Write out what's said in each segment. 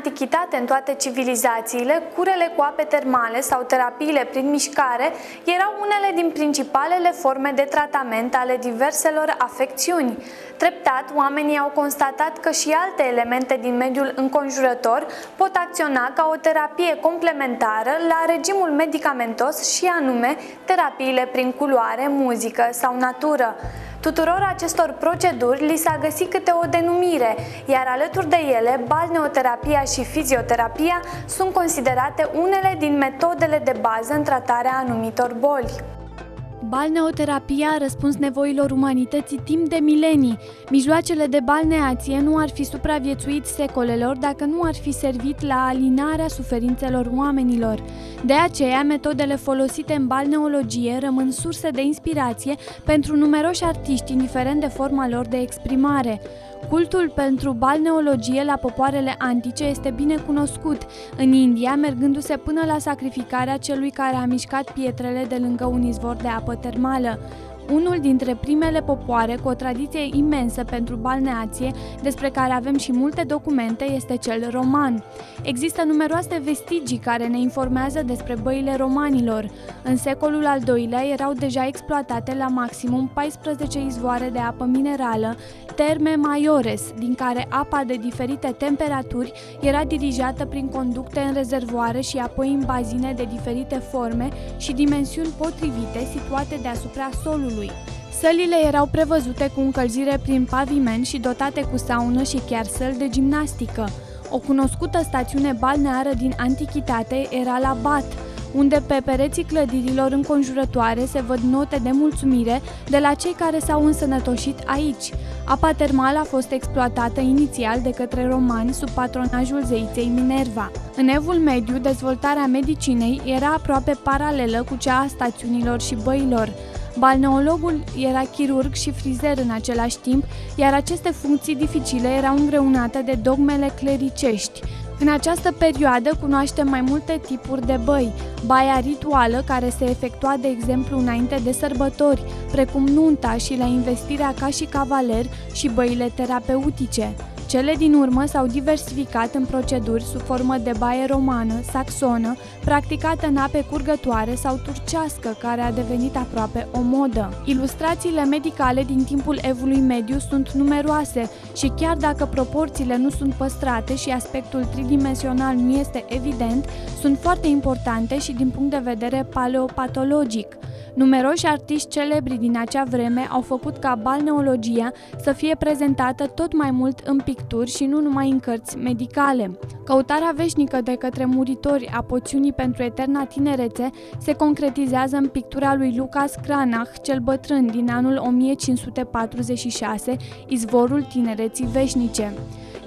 antichitate în toate civilizațiile, curele cu ape termale sau terapiile prin mișcare erau unele din principalele forme de tratament ale diverselor afecțiuni. Treptat, oamenii au constatat că și alte elemente din mediul înconjurător pot acționa ca o terapie complementară la regimul medicamentos și anume terapiile prin culoare, muzică sau natură. Tuturor acestor proceduri li s-a găsit câte o denumire, iar alături de ele, balneoterapia și fizioterapia sunt considerate unele din metodele de bază în tratarea anumitor boli. Balneoterapia a răspuns nevoilor umanității timp de milenii. Mijloacele de balneație nu ar fi supraviețuit secolelor dacă nu ar fi servit la alinarea suferințelor oamenilor. De aceea, metodele folosite în balneologie rămân surse de inspirație pentru numeroși artiști, indiferent de forma lor de exprimare. Cultul pentru balneologie la popoarele antice este bine cunoscut, în India mergându-se până la sacrificarea celui care a mișcat pietrele de lângă un izvor de apă termală. Unul dintre primele popoare cu o tradiție imensă pentru balneație, despre care avem și multe documente, este cel roman. Există numeroase vestigii care ne informează despre băile romanilor. În secolul al II-lea erau deja exploatate la maximum 14 izvoare de apă minerală, terme maiores, din care apa de diferite temperaturi era dirijată prin conducte în rezervoare și apoi în bazine de diferite forme și dimensiuni potrivite situate deasupra solului. Sălile erau prevăzute cu încălzire prin paviment și dotate cu saună și chiar săli de gimnastică. O cunoscută stațiune balneară din antichitate era la Bat, unde pe pereții clădirilor înconjurătoare se văd note de mulțumire de la cei care s-au însănătoșit aici. Apa termală a fost exploatată inițial de către romani sub patronajul zeiței Minerva. În Evul Mediu, dezvoltarea medicinei era aproape paralelă cu cea a stațiunilor și băilor. Balneologul era chirurg și frizer în același timp, iar aceste funcții dificile erau îngreunate de dogmele clericești. În această perioadă cunoaștem mai multe tipuri de băi: baia rituală, care se efectua, de exemplu, înainte de sărbători, precum nunta și la investirea ca și cavaler, și băile terapeutice. Cele din urmă s-au diversificat în proceduri sub formă de baie romană, saxonă, practicată în ape curgătoare, sau turcească, care a devenit aproape o modă. Ilustrațiile medicale din timpul Evului Mediu sunt numeroase și chiar dacă proporțiile nu sunt păstrate și aspectul tridimensional nu este evident, sunt foarte importante și din punct de vedere paleopatologic. Numeroși artiști celebri din acea vreme au făcut ca balneologia să fie prezentată tot mai mult în picturi și nu numai în cărți medicale. Căutarea veșnică de către muritori a poțiunii pentru eterna tinerețe se concretizează în pictura lui Lucas Cranach cel Bătrân din anul 1546, Izvorul tinereții veșnice.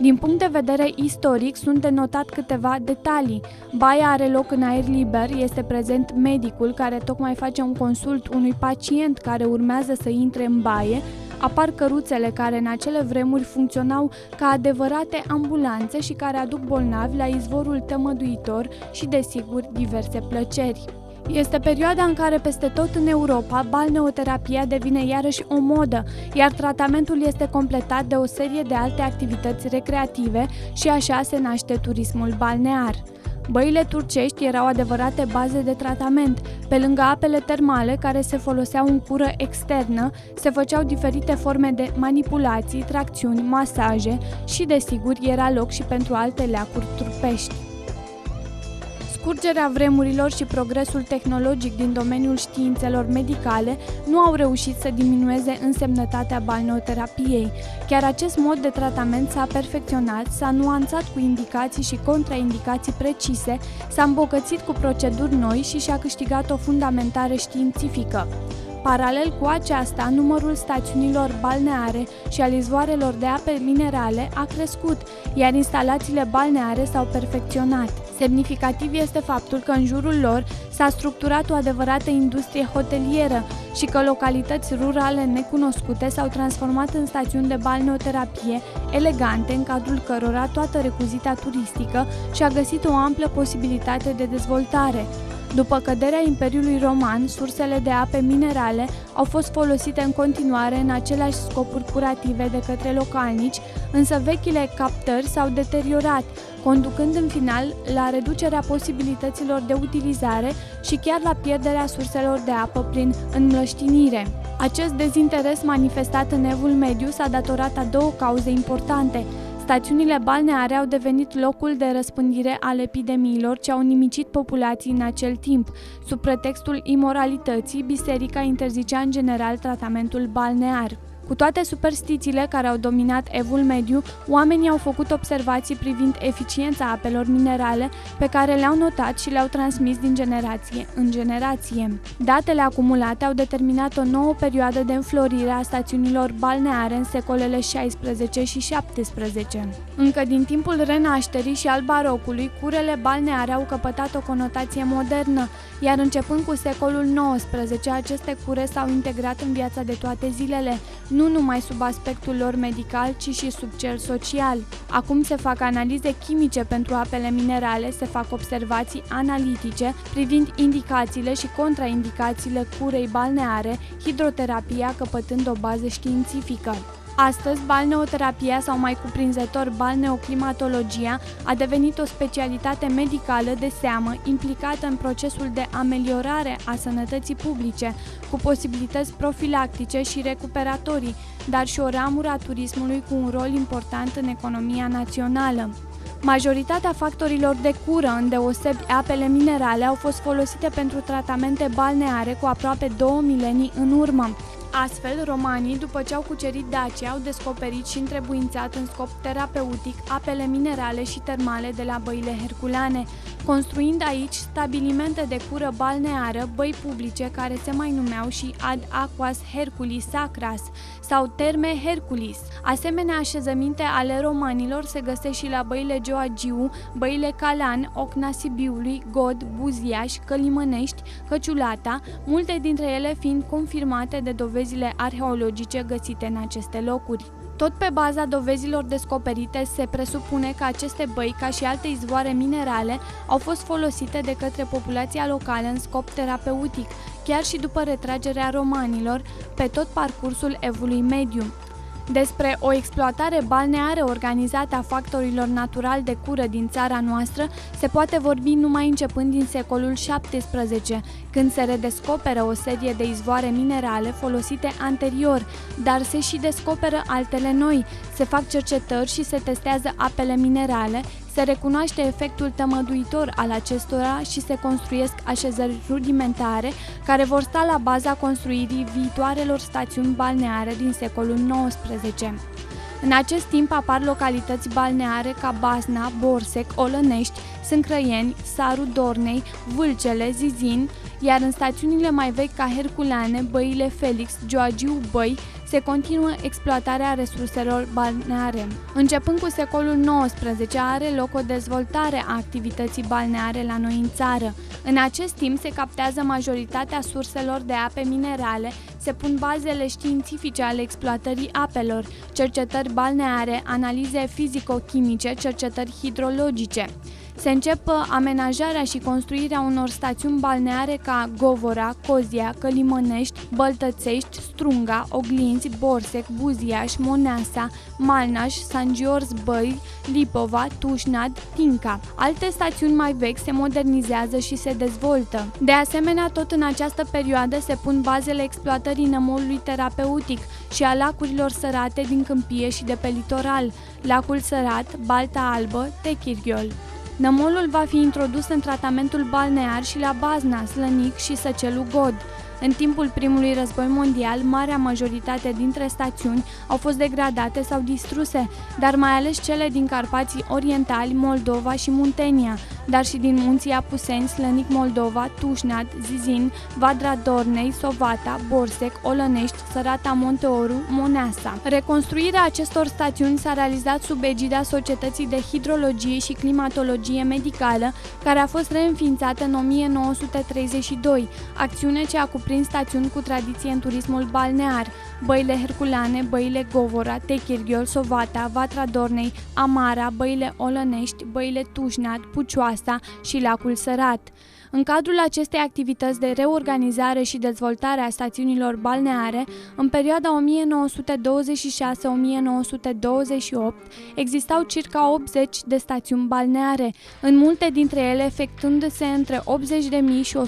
Din punct de vedere istoric, sunt de notat câteva detalii. Baia are loc în aer liber, este prezent medicul care tocmai face un consult unui pacient care urmează să intre în baie, apar căruțele care în acele vremuri funcționau ca adevărate ambulanțe și care aduc bolnavi la izvorul tămăduitor și, desigur, diverse plăceri. Este perioada în care peste tot în Europa balneoterapia devine iarăși o modă, iar tratamentul este completat de o serie de alte activități recreative și așa se naște turismul balnear. Băile turcești erau adevărate baze de tratament. Pe lângă apele termale care se foloseau în cură externă, se făceau diferite forme de manipulații, tracțiuni, masaje și, desigur, era loc și pentru alte leacuri trupești. Scurgerea vremurilor și progresul tehnologic din domeniul științelor medicale nu au reușit să diminueze însemnătatea balneoterapiei. Chiar acest mod de tratament s-a perfecționat, s-a nuanțat cu indicații și contraindicații precise, s-a îmbogățit cu proceduri noi și și-a câștigat o fundamentare științifică. Paralel cu aceasta, numărul stațiunilor balneare și al izvoarelor de ape minerale a crescut, iar instalațiile balneare s-au perfecționat. Semnificativ este faptul că în jurul lor s-a structurat o adevărată industrie hotelieră și că localități rurale necunoscute s-au transformat în stațiuni de balneoterapie elegante, în cadrul cărora toată recuzita turistică și-a găsit o amplă posibilitate de dezvoltare. După căderea Imperiului Roman, sursele de ape minerale au fost folosite în continuare în aceleași scopuri curative de către localnici, însă vechile captări s-au deteriorat, conducând în final la reducerea posibilităților de utilizare și chiar la pierderea surselor de apă prin înmlăștinire. Acest dezinteres manifestat în Evul Mediu s-a datorat a două cauze importante. Stațiunile balneare au devenit locul de răspândire al epidemiilor ce au nimicit populații în acel timp. Sub pretextul imoralității, biserica interzicea în general tratamentul balnear. Cu toate superstițiile care au dominat Evul Mediu, oamenii au făcut observații privind eficiența apelor minerale pe care le-au notat și le-au transmis din generație în generație. Datele acumulate au determinat o nouă perioadă de înflorire a stațiunilor balneare în secolele 16 și 17. Încă din timpul Renașterii și al Barocului, curele balneare au căpătat o conotație modernă, iar începând cu secolul XIX, aceste cure s-au integrat în viața de toate zilele, nu numai sub aspectul lor medical, ci și sub cel social. Acum se fac analize chimice pentru apele minerale, se fac observații analitice privind indicațiile și contraindicațiile curei balneare, hidroterapia căpătând o bază științifică. Astăzi, balneoterapia sau mai cuprinzător balneoclimatologia a devenit o specialitate medicală de seamă implicată în procesul de ameliorare a sănătății publice, cu posibilități profilactice și recuperatorii, dar și o ramură a turismului cu un rol important în economia națională. Majoritatea factorilor de cură, îndeosebi apele minerale, au fost folosite pentru tratamente balneare cu aproape 2 milenii în urmă. Astfel, romanii, după ce au cucerit Dacia, au descoperit și întrebuințat în scop terapeutic apele minerale și termale de la băile herculane, construind aici stabilimente de cură balneară, băi publice care se mai numeau și ad aquas Herculis Sacras sau Terme Herculis. Asemenea așezăminte ale romanilor se găsesc și la băile Gheoagiu, băile Calan, Ocna Sibiului, God, Buziaș, Călimănești, Căciulata, multe dintre ele fiind confirmate de dovezile arheologice găsite în aceste locuri. Tot pe baza dovezilor descoperite, se presupune că aceste băi, ca și alte izvoare minerale, au fost folosite de către populația locală în scop terapeutic, chiar și după retragerea romanilor, pe tot parcursul Evului Mediu. Despre o exploatare balneară organizată a factorilor naturali de cură din țara noastră se poate vorbi numai începând din secolul XVII, când se redescoperă o serie de izvoare minerale folosite anterior, dar se și descoperă altele noi, se fac cercetări și se testează apele minerale, se recunoaște efectul tămăduitor al acestora și se construiesc așezări rudimentare care vor sta la baza construirii viitoarelor stațiuni balneare din secolul XIX. În acest timp apar localități balneare ca Basna, Borsec, Olănești, Sâncrăieni, Sarul Dornei, Vâlcele, Zizin, iar în stațiunile mai vechi ca Herculane, băile Felix, Gheoagiu Băi, se continuă exploatarea resurselor balneare. Începând cu secolul XIX, are loc o dezvoltare a activității balneare la noi în țară. În acest timp se captează majoritatea surselor de ape minerale, se pun bazele științifice ale exploatării apelor, cercetări balneare, analize fizico-chimice, cercetări hidrologice. Se încep amenajarea și construirea unor stațiuni balneare ca Govora, Cozia, Călimănești, Băltățești, Strunga, Oglinți, Borsec, Buziaș, Moneasa, Malnaș, Sangiorz Băi, Lipova, Tușnad, Tinca. Alte stațiuni mai vechi se modernizează și se dezvoltă. De asemenea, tot în această perioadă se pun bazele exploatării nămolului terapeutic și a lacurilor sărate din câmpie și de pe litoral, Lacul Sărat, Balta Albă, Techirghiol. Nămolul va fi introdus în tratamentul balnear și la Bazna, Slănic și Săcelul God. În timpul primului război mondial, marea majoritate dintre stațiuni au fost degradate sau distruse, dar mai ales cele din Carpații Orientali, Moldova și Muntenia, dar și din munții Apuseni, Slănic Moldova, Tușnad, Zizin, Vadra Dornei, Sovata, Borsec, Olănești, Sărata Monteoru, Moneasa. Reconstruirea acestor stațiuni s-a realizat sub egida Societății de Hidrologie și Climatologie Medicală, care a fost reînființată în 1932, acțiune ce a cuprins stațiuni cu tradiție în turismul balnear, băile Herculane, băile Govora, Techirghiol, Sovata, Vatra Dornei, Amara, băile Olănești, băile Tușnad, Pucioasa, Coasta și Lacul Sărat. În cadrul acestei activități de reorganizare și dezvoltare a stațiunilor balneare, în perioada 1926-1928 existau circa 80 de stațiuni balneare, în multe dintre ele efectuându-se între 80.000 și 180.000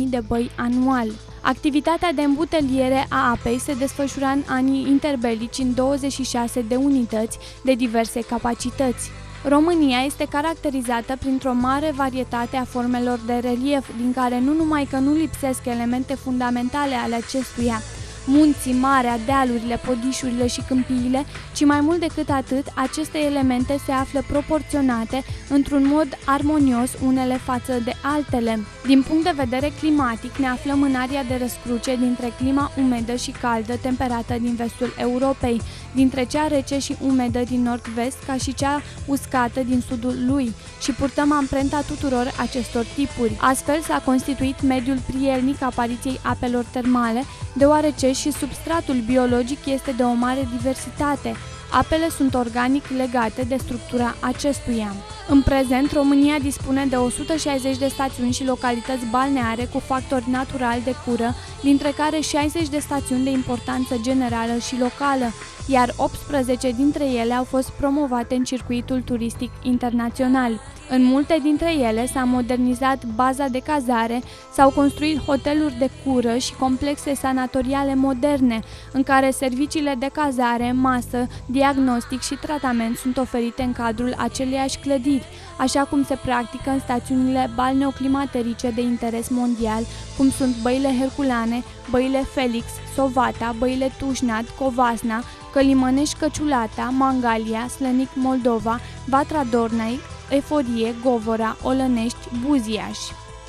de băi anual. Activitatea de îmbuteliere a apei se desfășura în anii interbelici în 26 de unități de diverse capacități. România este caracterizată printr-o mare varietate a formelor de relief, din care nu numai că nu lipsesc elemente fundamentale ale acestuia, munții, marea, dealurile, podișurile și câmpiile, ci mai mult decât atât, aceste elemente se află proporționate într-un mod armonios unele față de altele. Din punct de vedere climatic, ne aflăm în area de răscruce dintre clima umedă și caldă temperată din vestul Europei, dintre cea rece și umedă din nord-vest ca și cea uscată din sudul lui, și purtăm amprenta tuturor acestor tipuri. Astfel s-a constituit mediul prielnic apariției apelor termale, deoarece și substratul biologic este de o mare diversitate. Apele sunt organic legate de structura acestuia. În prezent, România dispune de 160 de stațiuni și localități balneare cu factori naturali de cură, dintre care 60 de stațiuni de importanță generală și locală, iar 18 dintre ele au fost promovate în circuitul turistic internațional. În multe dintre ele s-a modernizat baza de cazare, s-au construit hoteluri de cură și complexe sanatoriale moderne, în care serviciile de cazare, masă, diagnostic și tratament sunt oferite în cadrul aceleiași clădiri, așa cum se practică în stațiunile balneoclimaterice de interes mondial, cum sunt băile Herculane, băile Felix, Sovata, băile Tușnad, Covasna, Călimănești Căciulata, Mangalia, Slănic Moldova, Vatra Dornei, Eforie, Govora, Olănești, Buziaș.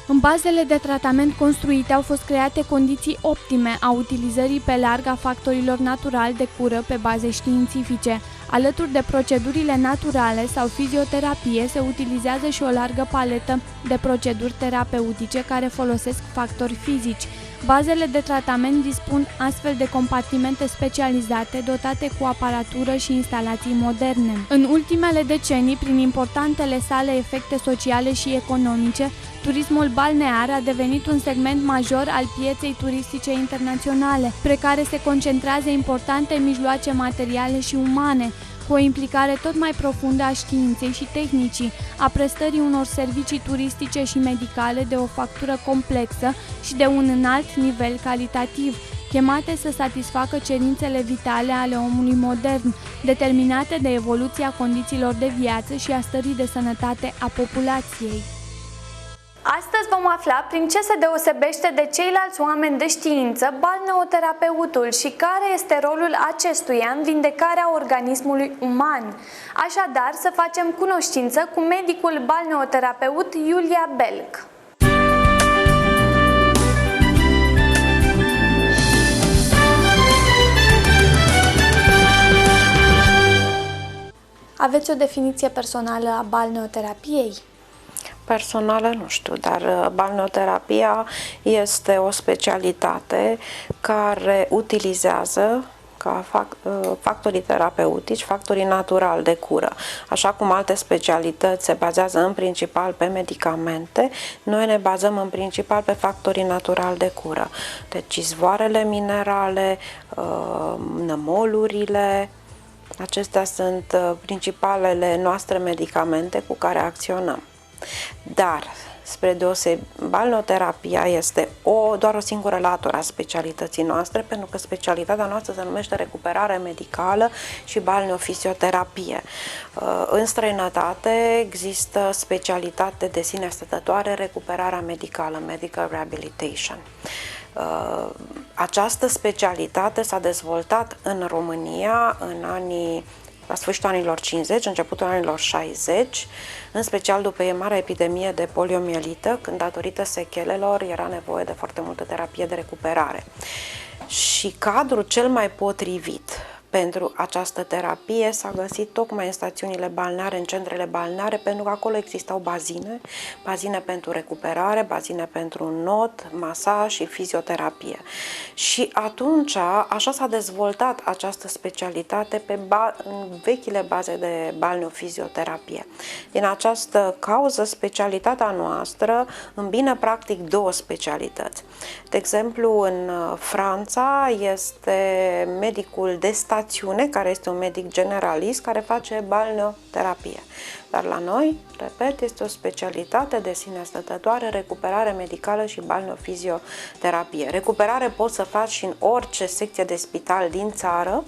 În bazele de tratament construite au fost create condiții optime a utilizării pe larg a factorilor naturali de cură pe baze științifice. Alături de procedurile naturale sau fizioterapie se utilizează și o largă paletă de proceduri terapeutice care folosesc factori fizici. Bazele de tratament dispun astfel de compartimente specializate dotate cu aparatură și instalații moderne. În ultimele decenii, prin importantele sale efecte sociale și economice, turismul balnear a devenit un segment major al pieței turistice internaționale, pe care se concentrează importante mijloace materiale și umane, cu o implicare tot mai profundă a științei și tehnicii, a prestării unor servicii turistice și medicale de o factură complexă și de un înalt nivel calitativ, chemate să satisfacă cerințele vitale ale omului modern, determinate de evoluția condițiilor de viață și a stării de sănătate a populației. Astăzi vom afla prin ce se deosebește de ceilalți oameni de știință balneoterapeutul și care este rolul acestuia în vindecarea organismului uman. Așadar, să facem cunoștință cu medicul balneoterapeut Iulia Belc. Aveți o definiție personală a balneoterapiei? Personală nu știu, dar balneoterapia este o specialitate care utilizează ca factorii terapeutici, factorii naturali de cură. Așa cum alte specialități se bazează în principal pe medicamente, noi ne bazăm în principal pe factorii naturali de cură. Deci izvoarele minerale, nămolurile, acestea sunt principalele noastre medicamente cu care acționăm. Dar, spre deosebire, balneoterapia este doar o singură latură a specialității noastre, pentru că specialitatea noastră se numește recuperare medicală și balneofisioterapie. În străinătate există specialitate de sine stătătoare, recuperarea medicală, medical rehabilitation. Această specialitate s-a dezvoltat în România la sfârșitul anilor 50, începutul anilor 60, în special după marea epidemie de poliomielită, când datorită sechelelor era nevoie de foarte multă terapie de recuperare. Și cadrul cel mai potrivit pentru această terapie s-a găsit tocmai în stațiunile balneare, în centrele balneare, pentru că acolo existau bazine pentru recuperare, bazine pentru not, masaj și fizioterapie. Și atunci, așa s-a dezvoltat această specialitate în vechile baze de balneofizioterapie. Din această cauză, specialitatea noastră îmbină practic două specialități. De exemplu, în Franța este medicul de stațiune, care este un medic generalist, care face balneoterapie. Dar la noi, repet, este o specialitate de sine stătătoare, recuperare medicală și balneofizioterapie. Recuperare poți să faci și în orice secție de spital din țară,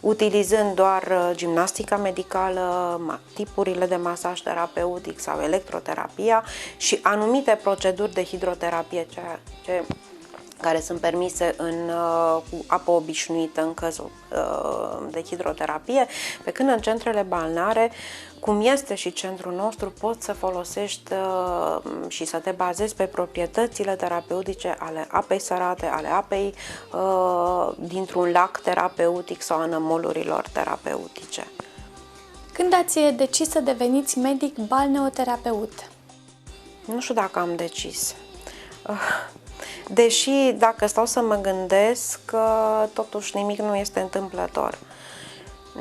utilizând doar gimnastica medicală, tipurile de masaj terapeutic sau electroterapia și anumite proceduri de hidroterapie, care sunt permise cu apă obișnuită în cazul de hidroterapie, pe când în centrele balneare, cum este și centrul nostru, poți să folosești și să te bazezi pe proprietățile terapeutice ale apei sărate, ale apei dintr-un lac terapeutic sau a nămolurilor terapeutice. Când ați decis să deveniți medic balneoterapeut? Nu știu dacă am decis. Deși, dacă stau să mă gândesc, totuși nimic nu este întâmplător.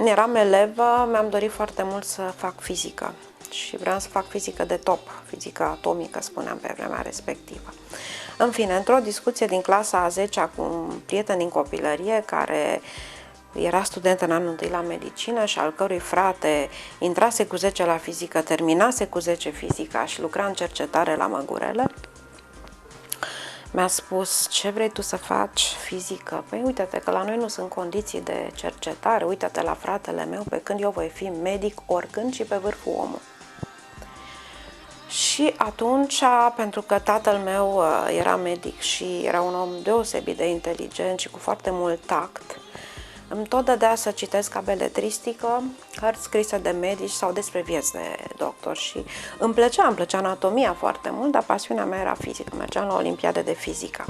Eram elevă, mi-am dorit foarte mult să fac fizică și vreau să fac fizică de top, fizică atomică, spuneam pe vremea respectivă. În fine, într-o discuție din clasa a 10-a cu un prieten din copilărie care era student în anul 1 la medicină și al cărui frate intrase cu 10 la fizică, terminase cu 10 fizica și lucra în cercetare la Măgurele, mi-a spus: ce vrei tu să faci? Fizică? Păi uite-te că la noi nu sunt condiții de cercetare, uite-te la fratele meu, pe când eu voi fi medic oricând și pe vârful omului. Și atunci, pentru că tatăl meu era medic și era un om deosebit de inteligent și cu foarte mult tact, îmi tot dădea să citesc ca beletristică cărți scrise de medici sau despre vieți de doctor și îmi plăcea anatomia foarte mult, dar pasiunea mea era fizică, mergeam la olimpiade de fizică.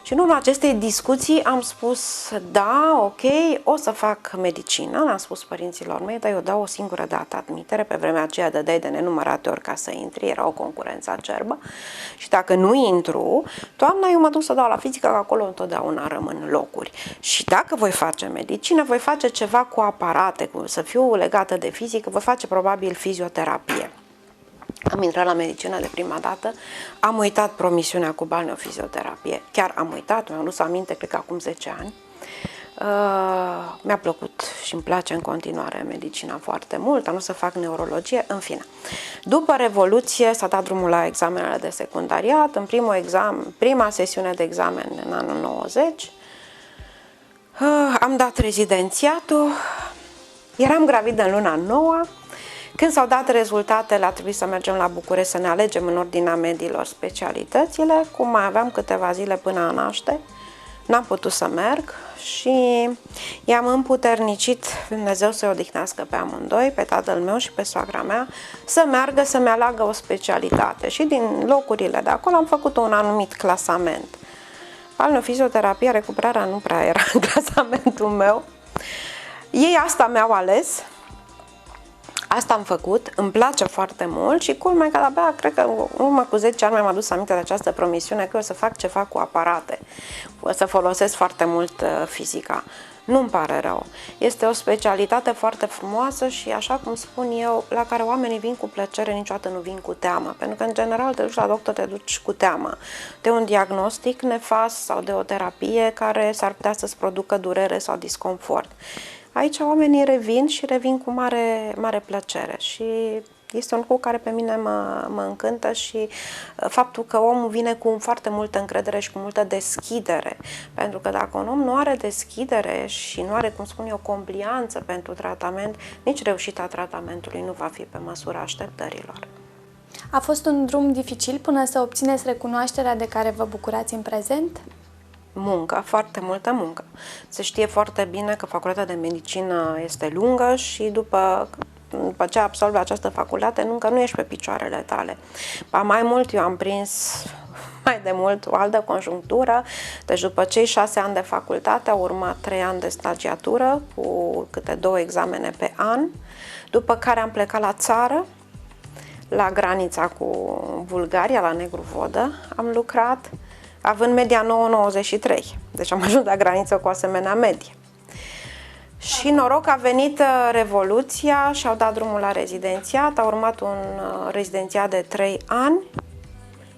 Și în urma acestei discuții am spus: da, ok, o să fac medicină. Le-am spus părinților mei, dar eu dau o singură dată admitere, pe vremea aceea dădeai de nenumărate ori ca să intri, era o concurență acerbă și dacă nu intru, toamna eu mă duc să dau la fizică, că acolo întotdeauna rămân locuri. Și dacă voi face medicină, voi face ceva cu aparate, să fiu legată de fizică, voi face probabil fizioterapie. Am intrat la medicină de prima dată, am uitat promisiunea cu balneofizioterapie, chiar am uitat, mi-am adus aminte, cred că acum 10 ani. Mi-a plăcut și îmi place în continuare medicina foarte mult, am vrut să fac neurologie, în fine. După Revoluție s-a dat drumul la examenele de secundariat, în prima sesiune de examen în anul 90, am dat rezidențiatul, eram gravidă în luna 9. Când s-au dat rezultatele, a trebuit să mergem la București să ne alegem în ordinea mediilor specialitățile. Cum mai aveam câteva zile până a naște, n-am putut să merg și i-am împuternicit, Dumnezeu să-i odihnească pe amândoi, pe tatăl meu și pe soacra mea, să meargă să-mi aleagă o specialitate. Și din locurile de acolo am făcut un anumit clasament. Balneofizioterapia, recuperarea nu prea era în clasamentul meu. Ei asta mi-au ales. Asta am făcut, îmi place foarte mult și culmea că abia, cred că urmă cu 10 ani mi-am adus aminte de această promisiune că o să fac ceva cu aparate, o să folosesc foarte mult fizica. Nu-mi pare rău. Este o specialitate foarte frumoasă și, așa cum spun eu, la care oamenii vin cu plăcere, niciodată nu vin cu teamă, pentru că, în general, te duci la doctor, te duci cu teamă de un diagnostic nefast sau de o terapie care s-ar putea să-ți producă durere sau disconfort. Aici oamenii revin cu mare plăcere și este un lucru care pe mine mă încântă și faptul că omul vine cu foarte multă încredere și cu multă deschidere. Pentru că dacă un om nu are deschidere și nu are, cum spun eu, complianță pentru tratament, nici reușita tratamentului nu va fi pe măsura așteptărilor. A fost un drum dificil până să obțineți recunoașterea de care vă bucurați în prezent? Muncă, foarte multă muncă. Se știe foarte bine că facultatea de medicină este lungă și după ce absolvi această facultate, încă nu ești pe picioarele tale. Ba mai mult, eu am prins mai de mult o altă conjunctură. Deci după cei 6 ani de facultate au urmat 3 ani de stagiatură cu câte 2 examene pe an, după care am plecat la țară, la granița cu Bulgaria, la Negru Vodă. Am lucrat având media 9,93, deci am ajuns la graniță cu asemenea medie. Și noroc a venit Revoluția și au dat drumul la rezidențiat, a urmat un rezidențiat de 3 ani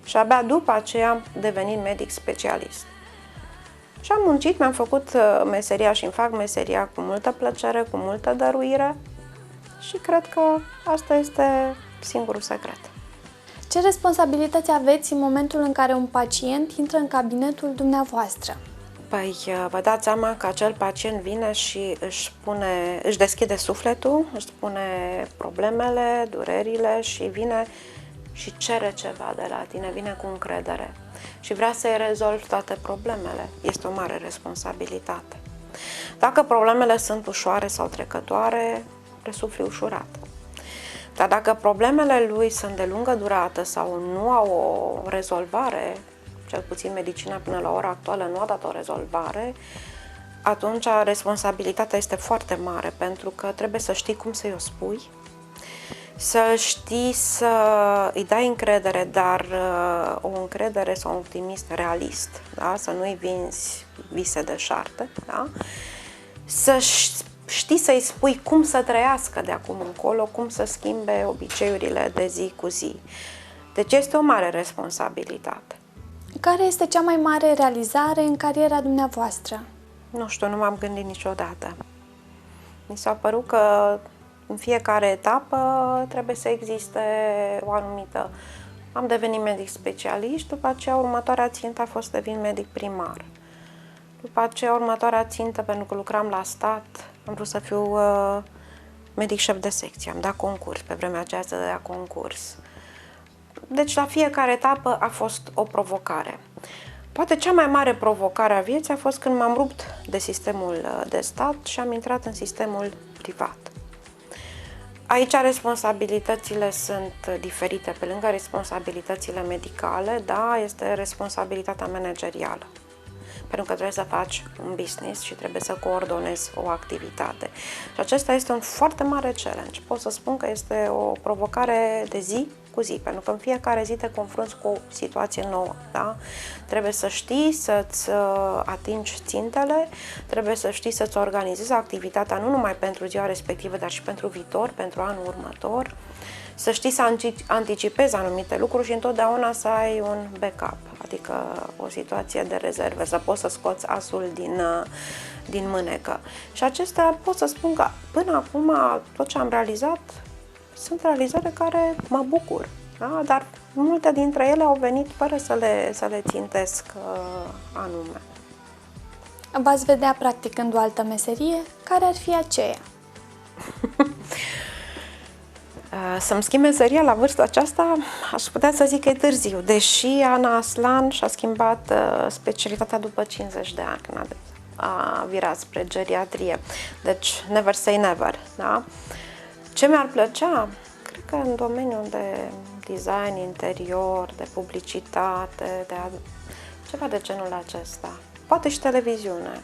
și abia după aceea am devenit medic specialist. Și am muncit, mi-am făcut meseria și îmi fac meseria cu multă plăcere, cu multă dăruire și cred că asta este singurul secret. Ce responsabilități aveți în momentul în care un pacient intră în cabinetul dumneavoastră? Păi, vă dați seama că acel pacient vine și își deschide sufletul, își spune problemele, durerile și vine și cere ceva de la tine, vine cu încredere și vrea să-i rezolvi toate problemele. Este o mare responsabilitate. Dacă problemele sunt ușoare sau trecătoare, le sufli ușurat. Dar dacă problemele lui sunt de lungă durată sau nu au o rezolvare, cel puțin medicina până la ora actuală nu a dat o rezolvare, atunci responsabilitatea este foarte mare, pentru că trebuie să știi cum să-i o spui, să știi să îi dai încredere, dar o încredere sau un optimist realist, da? Să nu-i vinzi vise de șarte, da? Să știi să-i spui cum să trăiască de acum încolo, cum să schimbe obiceiurile de zi cu zi. Deci este o mare responsabilitate. Care este cea mai mare realizare în cariera dumneavoastră? Nu știu, nu m-am gândit niciodată. Mi s-a părut că în fiecare etapă trebuie să existe o anumită... Am devenit medic specialist, după aceea următoarea țintă a fost să devin medic primar. După aceea următoarea țintă, pentru că lucram la stat, am vrut să fiu medic șef de secție. Am dat concurs, pe vremea aceea se dădea concurs. Deci la fiecare etapă a fost o provocare. Poate cea mai mare provocare a vieții a fost când m-am rupt de sistemul de stat și am intrat în sistemul privat. Aici responsabilitățile sunt diferite. Pe lângă responsabilitățile medicale, da, este responsabilitatea managerială. Pentru că trebuie să faci un business și trebuie să coordonezi o activitate. Și acesta este un foarte mare challenge. Pot să spun că este o provocare de zi cu zi, pentru că în fiecare zi te confrunți cu o situație nouă. Da? Trebuie să știi să-ți atingi țintele, trebuie să știi să-ți organizezi activitatea nu numai pentru ziua respectivă, dar și pentru viitor, pentru anul următor, să știi să anticipezi anumite lucruri și întotdeauna să ai un backup, adică o situație de rezervă, să poți să scoți asul din mânecă. Și acestea pot să spun că până acum tot ce am realizat sunt realizări care mă bucur, da? Dar multe dintre ele au venit fără să le țintesc anume. V-ați vedea practicând o altă meserie? Care ar fi aceea? Să-mi schimb meseria la vârsta aceasta, aș putea să zic că e târziu, deși Ana Aslan și-a schimbat specialitatea după 50 de ani, când a virat spre geriatrie. Deci, never say never, da? Ce mi-ar plăcea? Cred că în domeniul de design interior, de publicitate, ceva de genul acesta. Poate și televiziune.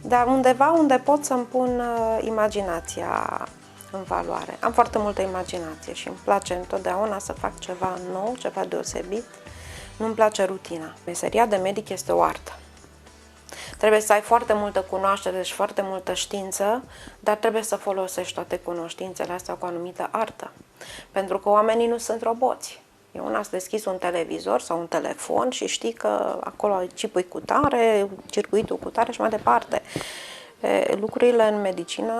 Dar undeva unde pot să-mi pun imaginația în valoare. Am foarte multă imaginație și îmi place întotdeauna să fac ceva nou, ceva deosebit. Nu-mi place rutina. Meseria de medic este o artă. Trebuie să ai foarte multă cunoaștere și foarte multă știință, dar trebuie să folosești toate cunoștințele astea cu o anumită artă. Pentru că oamenii nu sunt roboți. E una să deschizi un televizor sau un telefon și știi că acolo ai chipul cu tare, circuitul cu tare și mai departe. Lucrurile în medicină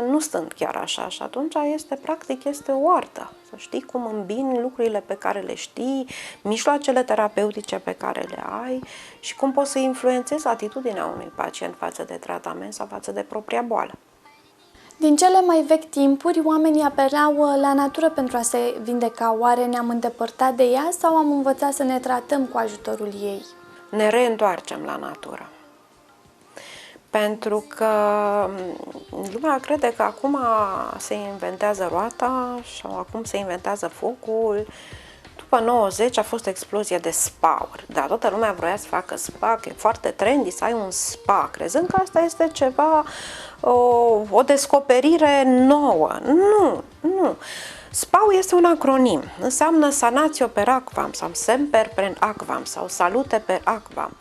nu sunt chiar așa și atunci este o artă. Să știi cum îmbini lucrurile pe care le știi, mijloacele terapeutice pe care le ai și cum poți să influențezi atitudinea unui pacient față de tratament sau față de propria boală. Din cele mai vechi timpuri, oamenii apelau la natură pentru a se vindeca. Oare ne-am îndepărtat de ea sau am învățat să ne tratăm cu ajutorul ei? Ne reîntoarcem la natură. Pentru că lumea crede că acum se inventează roata sau acum se inventează focul. după 90 a fost o explozie de spa-uri, dar toată lumea vrea să facă spa, că e foarte trendy să ai un spa, crezând că asta este ceva, o descoperire nouă. Nu. SPA-ul este un acronim, înseamnă Sanatio per Aquam sau Semper per Aquam sau Salute per Aquam.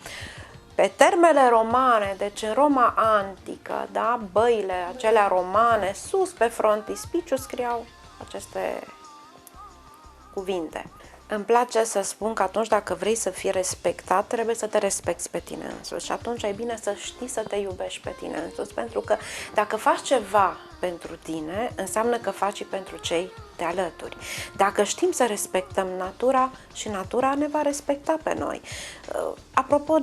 Pe termele romane, deci în Roma antică, da, băile acelea romane, sus pe frontispiciu scriau aceste cuvinte. Îmi place să spun că atunci dacă vrei să fii respectat, trebuie să te respecti pe tine însuți și atunci e bine să știi să te iubești pe tine însuți, pentru că dacă faci ceva pentru tine, înseamnă că faci și pentru cei de alături. Dacă știm să respectăm natura, și natura ne va respecta pe noi. Apropo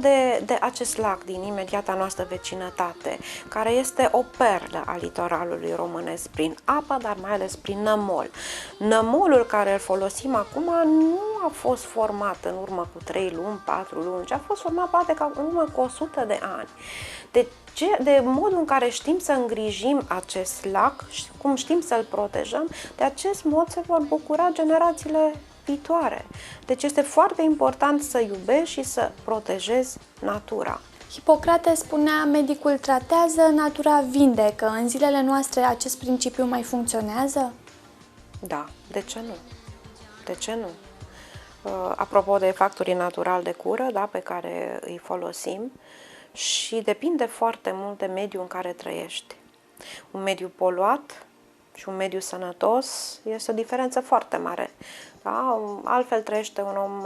de acest lac din imediata noastră vecinătate, care este o perlă a litoralului românesc prin apă, dar mai ales prin nămol. Nămolul care îl folosim acum nu a fost format în urmă cu 3 luni, 4 luni, ci a fost format poate ca în urmă cu 100 de ani. De modul în care știm să îngrijim acest lac și cum știm să-l protejăm, de acest mod se vor bucura generațiile viitoare. Deci este foarte important să iubești și să protejezi natura. Hipocrate spunea, medicul tratează, natura vindecă. În zilele noastre acest principiu mai funcționează? Da, de ce nu? De ce nu? Apropo de factorii naturali de cură, da, pe care îi folosim, și depinde foarte mult de mediul în care trăiești. Un mediu poluat și un mediu sănătos este o diferență foarte mare. Da? Altfel trăiește un om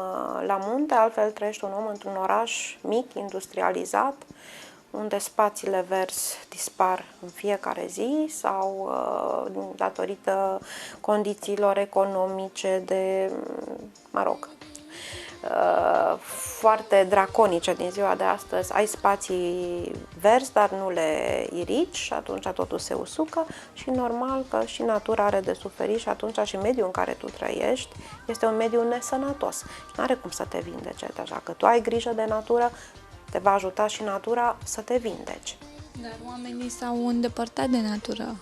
la munte, altfel trăiește un om într-un oraș mic, industrializat, unde spațiile verzi dispar în fiecare zi sau datorită condițiilor economice foarte draconice din ziua de astăzi. Ai spații verzi, dar nu le irici și atunci totul se usucă și normal că și natura are de suferit și atunci și mediul în care tu trăiești este un mediu nesănătos și nu are cum să te vindece. Așa că tu ai grijă de natură, te va ajuta și natura să te vindeci. Dar oamenii s-au îndepărtat de natură.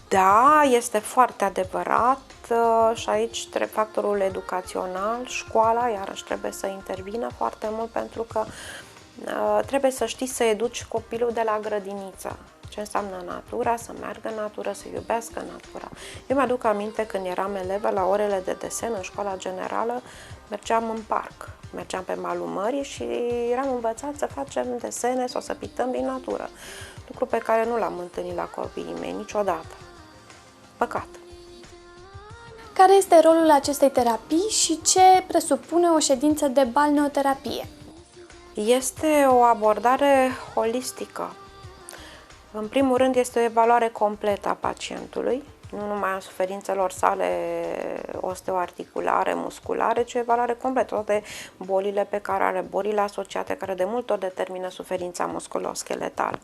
Da, este foarte adevărat și aici factorul educațional, școala, iarăși trebuie să intervină foarte mult pentru că trebuie să știi să educi copilul de la grădiniță. Ce înseamnă natura, să meargă în natură, să iubească natura. Eu mi-aduc aminte când eram elevă la orele de desen în școala generală, mergeam în parc, mergeam pe malul mării și eram învățați să facem desene sau să pictăm din natură. Lucru pe care nu l-am întâlnit la copiii mei niciodată. Păcat. Care este rolul acestei terapii și ce presupune o ședință de balneoterapie? Este o abordare holistică. În primul rând este o evaluare completă a pacientului, nu numai a suferințelor sale osteoarticulare, musculare, ci o evaluare completă, toate bolile pe care are, bolile asociate, care de multe ori determină suferința musculoscheletală.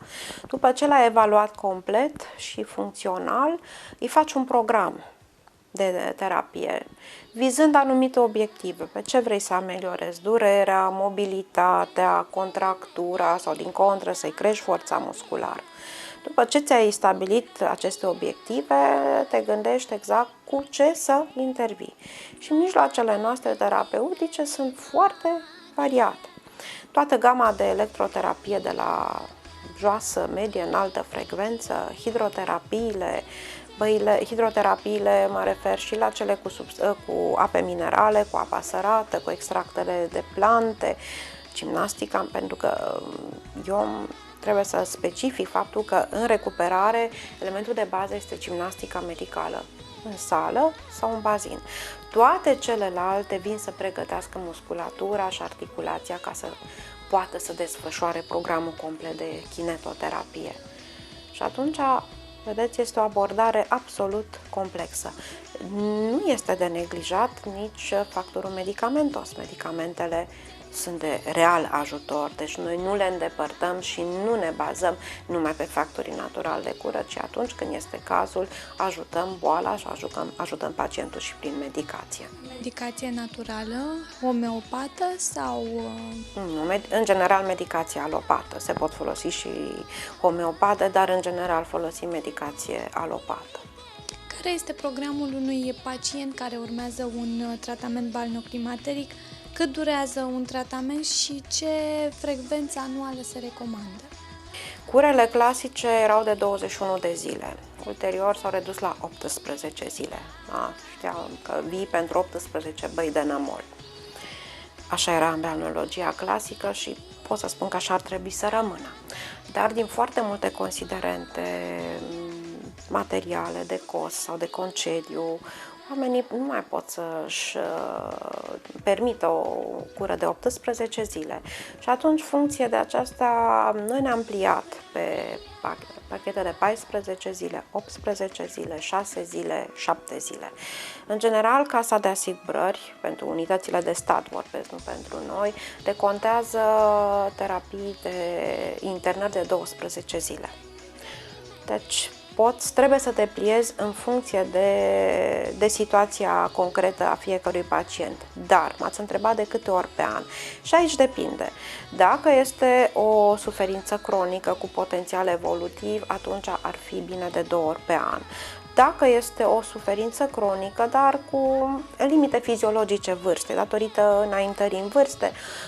După ce l-a evaluat complet și funcțional, îi faci un program de terapie, vizând anumite obiective. Pe ce vrei să ameliorezi? Durerea, mobilitatea, contractura sau din contră să-i crești forța musculară. După ce ți-ai stabilit aceste obiective, te gândești exact cu ce să intervii. Și mijloacele noastre terapeutice sunt foarte variate. Toată gama de electroterapie de la joasă, medie, înaltă frecvență, hidroterapiile, mă refer și la cele cu ape minerale, cu apa sărată, cu extractele de plante, gimnastica, pentru că eu trebuie să specific faptul că în recuperare elementul de bază este gimnastica medicală, în sală sau în bazin. Toate celelalte vin să pregătească musculatura și articulația ca să poată să desfășoare programul complet de kinetoterapie. Și atunci, vedeți, este o abordare absolut complexă. Nu este de neglijat nici factorul medicamentos. Medicamentele sunt de real ajutor, deci noi nu le îndepărtăm și nu ne bazăm numai pe factorii naturali de cură, ci atunci când este cazul ajutăm boala și ajutăm pacientul și prin medicație. Medicație naturală, homeopată sau... În general medicație alopată, se pot folosi și homeopate, dar în general folosim medicație alopată. Care este programul unui pacient care urmează un tratament balneoclimateric? Cât durează un tratament și ce frecvență anuală se recomandă? Curele clasice erau de 21 de zile. Ulterior s-au redus la 18 zile. Da? Știam că vii pentru 18 băi de nămol. Așa era în balneologia clasică și pot să spun că așa ar trebui să rămână. Dar din foarte multe considerente materiale, de cost sau de concediu, oamenii nu mai pot să-și permită o cură de 18 zile. Și atunci, funcție de aceasta, noi ne-am pliat pe pachete de 14 zile, 18 zile, 6 zile, 7 zile. În general, Casa de Asigurări, pentru unitățile de stat, vorbesc, nu pentru noi, decontează terapii de internări de 12 zile. Deci, trebuie să te pliezi în funcție de situația concretă a fiecărui pacient. Dar m-ați întrebat de câte ori pe an. Și aici depinde. Dacă este o suferință cronică cu potențial evolutiv, atunci ar fi bine de 2 ori pe an. Dacă este o suferință cronică, dar cu limite fiziologice vârste, datorită înaintării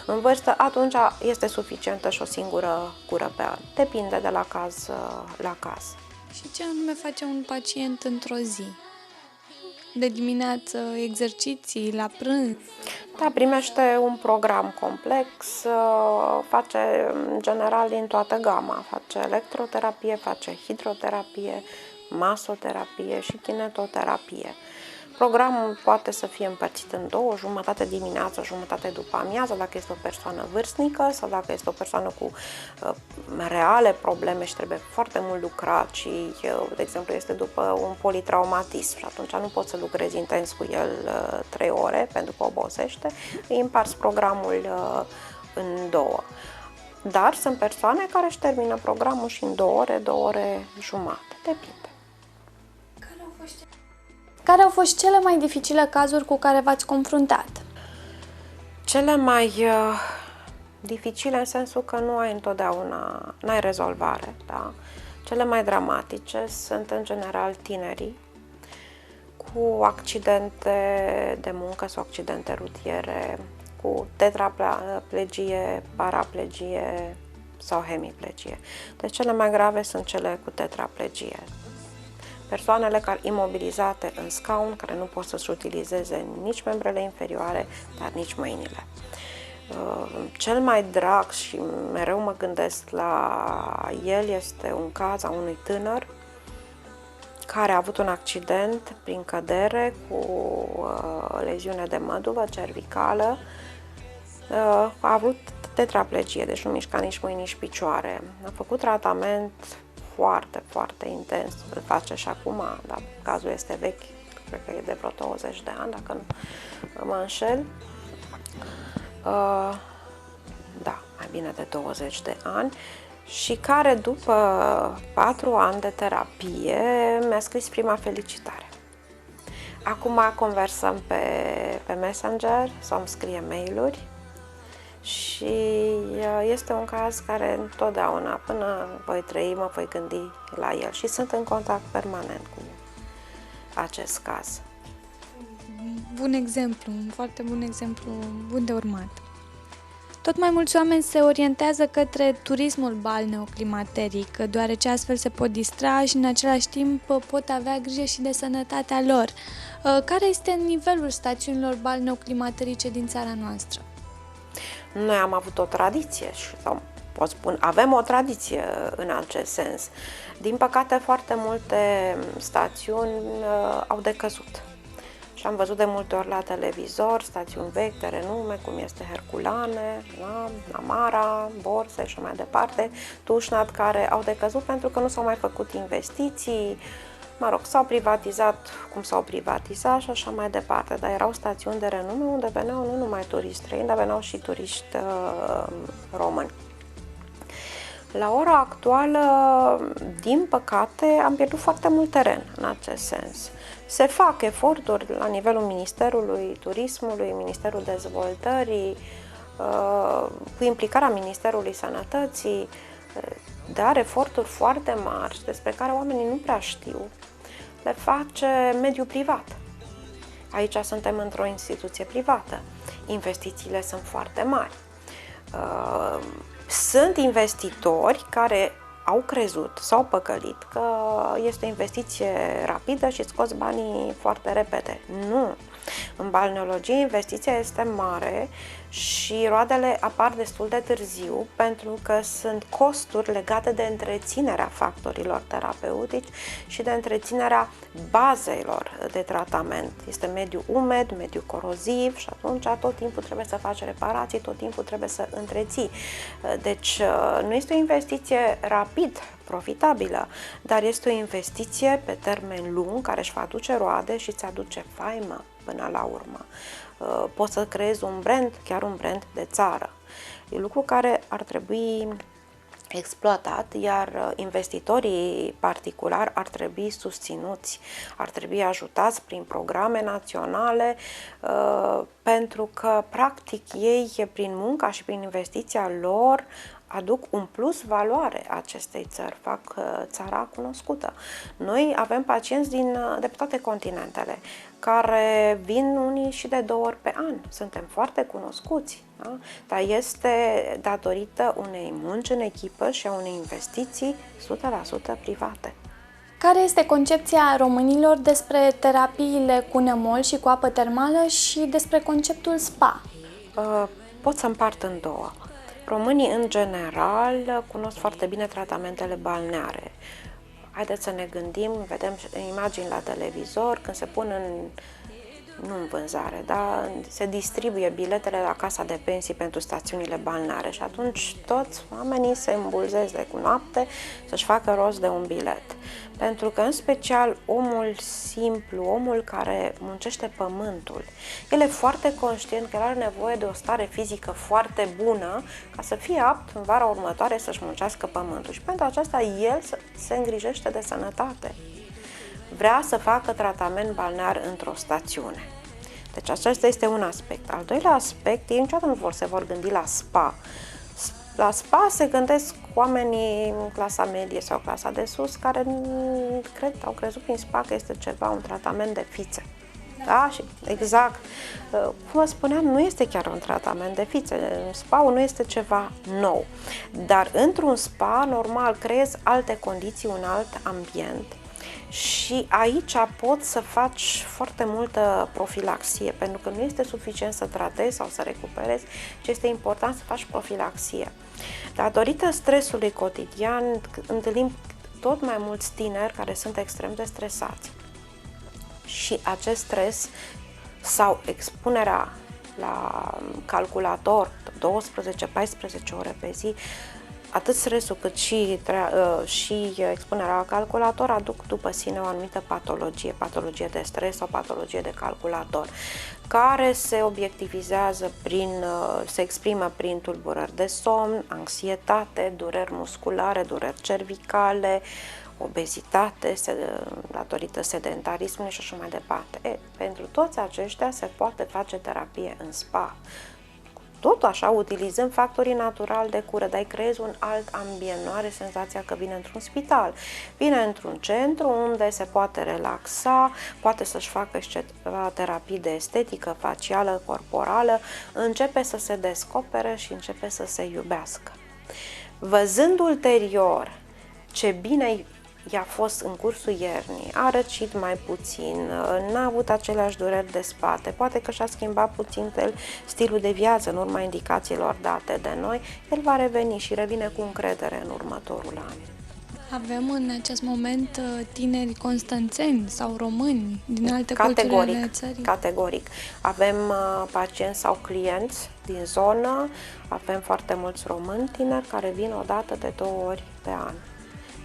în vârstă, atunci este suficientă și o singură cură pe an. Depinde de la caz la caz. Și ce anume face un pacient într-o zi? De dimineață, exerciții, la prânz? Da, primește un program complex, face în general din toată gama. Face electroterapie, face hidroterapie, masoterapie și kinetoterapie. Programul poate să fie împărțit în două, jumătate dimineață, jumătate după amiază, dacă este o persoană vârstnică sau dacă este o persoană cu reale probleme și trebuie foarte mult lucrat și, de exemplu, este după un politraumatism și atunci nu poți să lucrezi intens cu el 3 ore pentru că obosește, îi împarți programul în 2. Dar sunt persoane care își termină programul și în 2 ore, 2 ore jumate, depinde. Care au fost cele mai dificile cazuri cu care v-ați confruntat? Cele mai dificile în sensul că nu ai întotdeauna, n-ai rezolvare. Da? Cele mai dramatice sunt în general tinerii cu accidente de muncă sau accidente rutiere, cu tetraplegie, paraplegie sau hemiplegie. Deci cele mai grave sunt cele cu tetraplegie. Persoanele imobilizate în scaun, care nu pot să-și utilizeze nici membrele inferioare, dar nici mâinile. Cel mai drag și mereu mă gândesc la el este un caz a unui tânăr care a avut un accident prin cădere cu leziune de măduvă cervicală, a avut tetraplegie, deci nu mișca nici mâini, nici picioare. A făcut tratament foarte, foarte intens, îl face și acum, dar cazul este vechi, cred că e de vreo 20 de ani, dacă nu mă înșel. Da, mai bine de 20 de ani și care după 4 ani de terapie mi-a scris prima felicitare. Acum conversăm pe Messenger sau îmi scrie mail-uri și este un caz care întotdeauna, până voi trăi, mă voi gândi la el și sunt în contact permanent cu acest caz. Bun exemplu, un foarte bun exemplu, bun de urmat. Tot mai mulți oameni se orientează către turismul balneoclimateric, deoarece astfel se pot distra și în același timp pot avea grijă și de sănătatea lor. Care este nivelul stațiunilor balneoclimaterice din țara noastră? Noi am avut o tradiție, sau pot spune, avem o tradiție în acest sens. Din păcate, foarte multe stațiuni au decăzut. Și am văzut de multe ori la televizor stațiuni vechi de renume, cum este Herculane, da? Amara, Borse și mai departe, Tușnad, care au decăzut pentru că nu s-au mai făcut investiții, mă rog, s-au privatizat cum s-au privatizat și așa mai departe, dar erau stațiuni de renume unde veneau nu numai turiști străini, dar veneau și turiști români. La ora actuală, din păcate, am pierdut foarte mult teren în acest sens. Se fac eforturi la nivelul Ministerului Turismului, Ministerul Dezvoltării, cu implicarea Ministerului Sănătății, dar eforturi foarte mari despre care oamenii nu prea știu. le face mediul privat. Aici suntem într-o instituție privată. Investițiile sunt foarte mari. Sunt investitori care au crezut, s-au păcălit că este o investiție rapidă și scoți banii foarte repede. Nu! În balneologie investiția este mare și roadele apar destul de târziu pentru că sunt costuri legate de întreținerea factorilor terapeutici și de întreținerea bazelor de tratament. Este mediu umed, mediu coroziv și atunci tot timpul trebuie să faci reparații, tot timpul trebuie să întreții. Deci nu este o investiție rapid profitabilă, dar este o investiție pe termen lung care își va aduce roade și îți aduce faimă până la urmă. Poți să creezi un brand, chiar un brand de țară. E un lucru care ar trebui exploatat, iar investitorii particulari ar trebui susținuți, ar trebui ajutați prin programe naționale, pentru că, practic, ei, prin munca și prin investiția lor, aduc un plus valoare acestei țări, fac țara cunoscută. Noi avem pacienți de pe toate continentele, care vin unii și de 2 ori pe an. Suntem foarte cunoscuți, da? Dar este datorită unei munci în echipă și a unei investiții 100% private. Care este concepția românilor despre terapiile cu nămol și cu apă termală și despre conceptul spa? Pot să împart în două. Românii, în general, cunosc foarte bine tratamentele balneare. Haideți să ne gândim, vedem imagini la televizor, când se pun nu în vânzare, dar se distribuie biletele la casa de pensii pentru stațiunile balneare și atunci toți oamenii se îmbulzesc de cu noapte să-și facă rost de un bilet. Pentru că, în special, omul simplu, omul care muncește pământul, el e foarte conștient că are nevoie de o stare fizică foarte bună ca să fie apt în vara următoare să-și muncească pământul. Și pentru aceasta el se îngrijește de sănătate. Vrea să facă tratament balnear într-o stațiune. Deci acesta este un aspect. Al doilea aspect, ei niciodată nu se vor gândi la spa. La spa se gândesc oamenii în clasa medie sau clasa de sus care au crezut prin spa că este ceva, un tratament de fițe. Da? Și exact. Cum vă spuneam, nu este chiar un tratament de fițe. Spa-ul nu este ceva nou. Dar într-un spa, normal, creezi alte condiții, un alt ambient. Și aici poți să faci foarte multă profilaxie, pentru că nu este suficient să tratezi sau să recuperezi, ci este important să faci profilaxie. Datorită stresului cotidian, întâlnim tot mai mulți tineri care sunt extrem de stresați. Și acest stres sau expunerea la calculator 12-14 ore pe zi, atât stresul cât și expunerea la calculator aduc după sine o anumită patologie de stres sau patologie de calculator, care se obiectivizează se exprimă prin tulburări de somn, anxietate, dureri musculare, dureri cervicale, obezitate, datorită sedentarismului și așa mai departe. Pentru toți aceștia se poate face terapie în spa. Tot așa, utilizând factorii naturali de cură, dar îi creezi un alt ambient, nu are senzația că vine într-un spital. Vine într-un centru unde se poate relaxa, poate să-și facă terapii de estetică, facială, corporală, începe să se descopere și începe să se iubească. Văzând ulterior ce bine i-a fost în cursul iernii, a răcit mai puțin, n-a avut aceleași dureri de spate, poate că și-a schimbat puțin stilul de viață în urma indicațiilor date de noi, el va reveni și revine cu încredere în următorul an. Avem în acest moment tineri constanțeni sau români din alte culturi ale țării? Categoric. Avem pacienți sau clienți din zonă, avem foarte mulți români tineri care vin o dată de 2 ori pe an.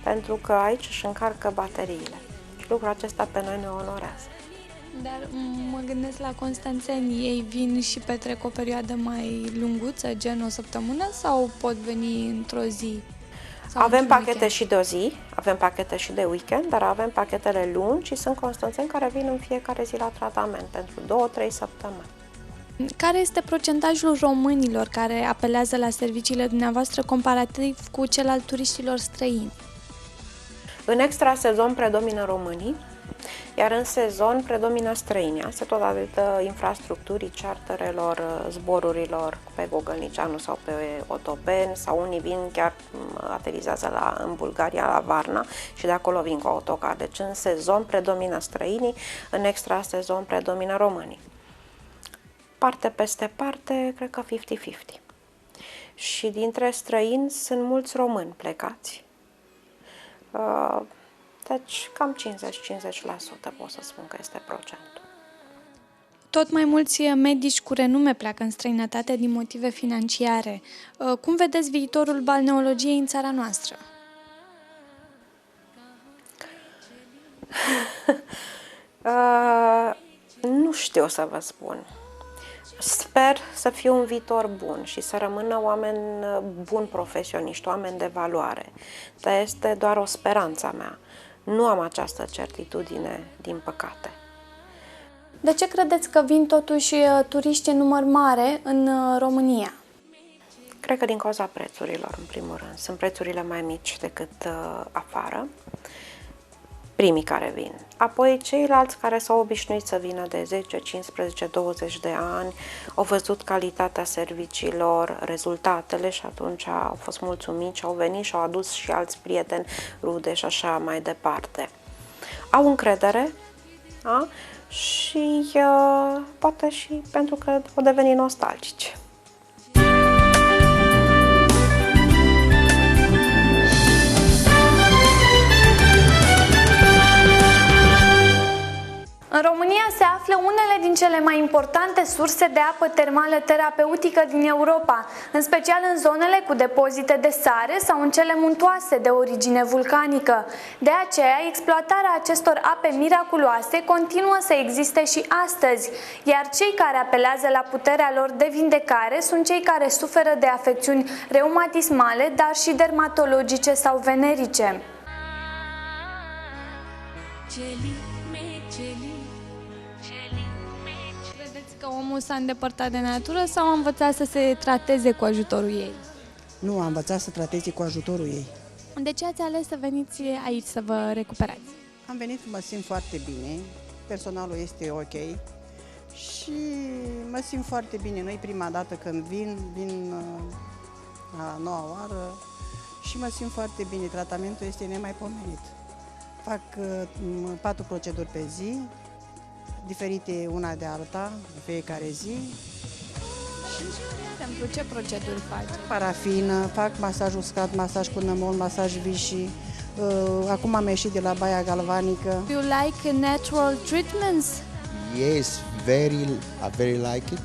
Pentru că aici își încarcă bateriile. Și lucrul acesta pe noi ne onorează. Dar mă gândesc la constanțeni, ei vin și petrec o perioadă mai lunguță, gen o săptămână, sau pot veni într-o zi? Avem pachete și de o zi, avem pachete și de weekend, dar avem pachetele lungi și sunt constanțeni care vin în fiecare zi la tratament pentru 2-3 săptămâni. Care este procentajul românilor care apelează la serviciile dumneavoastră comparativ cu cel al turiștilor străini? În extrasezon predomină românii, Iar în sezon predomină străinii. Asta tot datorită infrastructurii, charterelor, zborurilor pe Gogălnicianu sau pe Otopeni, sau unii vin chiar aterizează în Bulgaria, la Varna, și de acolo vin cu autocar. Deci în sezon predomină străinii, în extra sezon predomină românii. Parte peste parte, cred că 50-50. Și dintre străini sunt mulți români plecați. Deci cam 50-50% pot să spun că este procentul. Tot mai mulți medici cu renume pleacă în străinătate din motive financiare. Cum vedeți viitorul balneologiei în țara noastră? Nu știu să vă spun. Sper să fie un viitor bun și să rămână oameni buni profesioniști, oameni de valoare. Dar este doar o speranță a mea. Nu am această certitudine, din păcate. De ce credeți că vin totuși turiști în număr mare în România? Cred că din cauza prețurilor, în primul rând. Sunt prețurile mai mici decât afară. Primii care vin. Apoi ceilalți care s-au obișnuit să vină de 10, 15, 20 de ani, au văzut calitatea serviciilor, rezultatele și atunci au fost mulțumiți, au venit și au adus și alți prieteni, rude și așa mai departe. Au încredere, da? Și poate și pentru că au devenit nostalgici. În România se află unele din cele mai importante surse de apă termală terapeutică din Europa, în special în zonele cu depozite de sare sau în cele muntoase de origine vulcanică. De aceea, exploatarea acestor ape miraculoase continuă să existe și astăzi, iar cei care apelează la puterea lor de vindecare sunt cei care suferă de afecțiuni reumatismale, dar și dermatologice sau venerice. Credeți că omul s-a îndepărtat de natură sau a învățat să se trateze cu ajutorul ei? Nu, a învățat să trateze cu ajutorul ei. De ce ați ales să veniți aici să vă recuperați? Am venit, mă simt foarte bine, personalul este ok și mă simt foarte bine. Nu-i prima dată când vin a noua oară și mă simt foarte bine. Tratamentul este nemaipomenit. Fac 4 proceduri pe zi, diferite una de alta, în fiecare zi. De exemplu, ce proceduri faci? Parafină, fac masaj uscat, masaj cu nămol, masaj vichy. Acum am ieșit de la baia galvanică. You like natural treatments? Yes, very like it,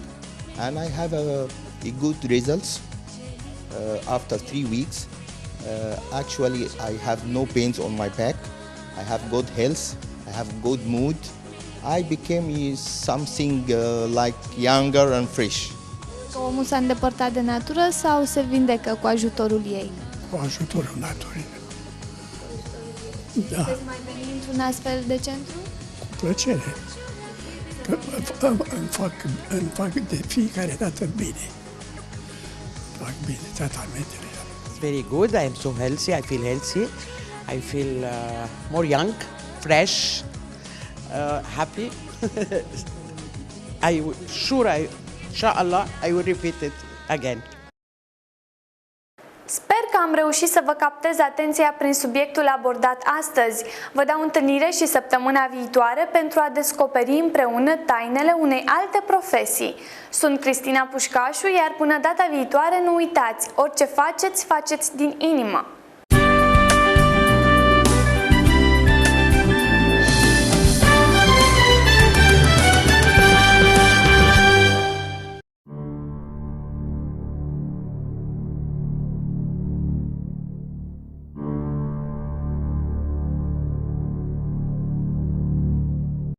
and I have a good results after 3 weeks. Actually, I have no pains on my back. I have good health. I have good mood. I became something like younger and fresh. Că omul s-a îndepărtat de natură sau se vindecă cu ajutorul ei? Cu ajutorul naturii. Da, Veți mai veni într-un astfel de centru? cu plăcere. Că îmi fac de fiecare dată bine. Fac bine tratamentele. It's very good. I am so healthy. I feel healthy. I feel more young, fresh, happy. Inshallah, I will repeat it again. Sper că am reușit să vă captez atenția prin subiectul abordat astăzi. Vă dau întâlnire și săptămâna viitoare pentru a descoperi împreună tainele unei alte profesii. Sunt Cristina Pușcașu, iar până data viitoare nu uitați, orice faceți, faceți din inimă.